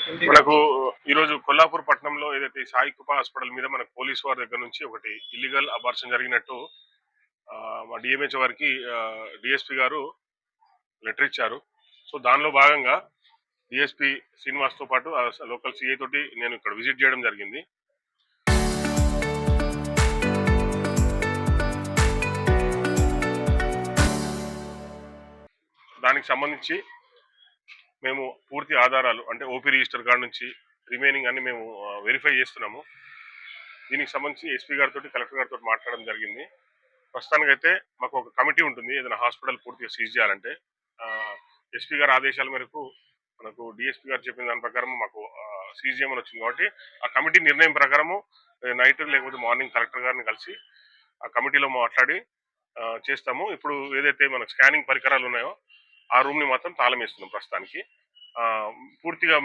మనకు ఈరోజు కొల్లాపూర్ పట్టణంలో ఏదైతే సాయి కృప హాస్పిటల్ మీద మనకు పోలీసు వారి దగ్గర నుంచి ఒకటి ఇల్లీగల్ అబార్షన్ జరిగినట్టు మా డిఎంహెచ్ వారికి డిఎస్పీ గారు లెటర్ ఇచ్చారు. సో దానిలో భాగంగా డిఎస్పీ శ్రీనివాస్తో పాటు లోకల్ సిఐ తోటి నేను ఇక్కడ విజిట్ చేయడం జరిగింది. దానికి సంబంధించి మేము పూర్తి ఆధారాలు అంటే ఓపీ రిజిస్టర్ కార్డు నుంచి రిమైనింగ్ అన్ని మేము వెరిఫై చేస్తున్నాము. దీనికి సంబంధించి ఎస్పీ గారితో కలెక్టర్ గారితో మాట్లాడడం జరిగింది. ప్రస్తుతానికైతే మాకు ఒక కమిటీ ఉంటుంది ఏదైనా హాస్పిటల్ పూర్తిగా సీజ్ చేయాలంటే. ఎస్పీ గారి ఆదేశాల మేరకు మనకు డిఎస్పీ గారు చెప్పిన దాని ప్రకారం మాకు సీజ్ చేయమని వచ్చింది. కాబట్టి ఆ కమిటీ నిర్ణయం ప్రకారము నైట్ లేకపోతే మార్నింగ్ కలెక్టర్ గారిని కలిసి ఆ కమిటీలో మాట్లాడి చేస్తాము. ఇప్పుడు ఏదైతే మనకు స్కానింగ్ పరికరాలు ఉన్నాయో ఆ రూమ్ని మాత్రం తాళం వేస్తున్నాం ప్రస్తుతానికి. పూర్తిగా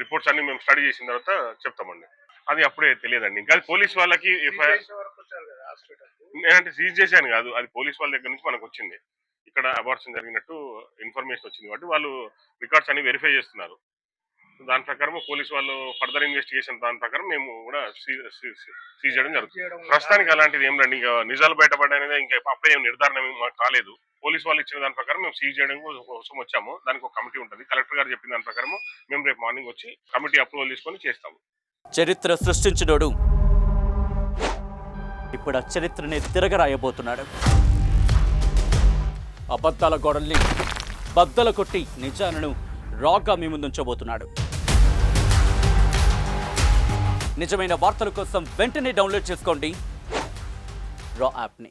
రిపోర్ట్స్ అన్ని మేము స్టడీ చేసిన తర్వాత చెప్తామండి. అది అప్పుడే తెలియదండి. ఇంకా పోలీస్ వాళ్ళకి నేనంటే సీజ్ చేశాను కాదు, అది పోలీస్ వాళ్ళ దగ్గర నుంచి మనకు వచ్చింది. ఇక్కడ అబార్షన్ జరిగినట్టు ఇన్ఫర్మేషన్ వచ్చింది కాబట్టి వాళ్ళు రికార్డ్స్ అన్ని వెరిఫై చేస్తున్నారు. దాని ప్రకారం పోలీసు వాళ్ళు ఫర్దర్ ఇన్వెస్టిగేషన్ దాని ప్రకారం మేము కూడా సీజ్ చేయడం జరుగుతుంది. ప్రస్తుతానికి అలాంటిది ఏం రండి, ఇంకా నిజాలు బయటపడ్డాయనేది ఇంకా అప్పుడే ఏం నిర్ధారణ మాకు కాలేదు. పోలీసు వాళ్ళు ఇచ్చిన దాని ప్రకారం మేము సీజ్ చేయడం కోసం వచ్చాము. దానికి ఒక కమిటీ ఉంటుంది. కలెక్టర్ గారు చెప్పిన దాని ప్రకారం మేము రేపు మార్నింగ్ వచ్చి కమిటీ అప్రూవల్ తీసుకొని చేస్తాము. చరిత్ర సృష్టించినోడు ఇప్పుడు ఆ చరిత్రని తిరగరాయబోతున్నాడు. అబద్ధాల గోడల్ని బద్దల కొట్టి నిజాలను రాగా మీ ముందుంచబోతున్నాడు. నిజమైన వార్తల కోసం వెంటనే డౌన్లోడ్ చేసుకోండి రా యాప్ని.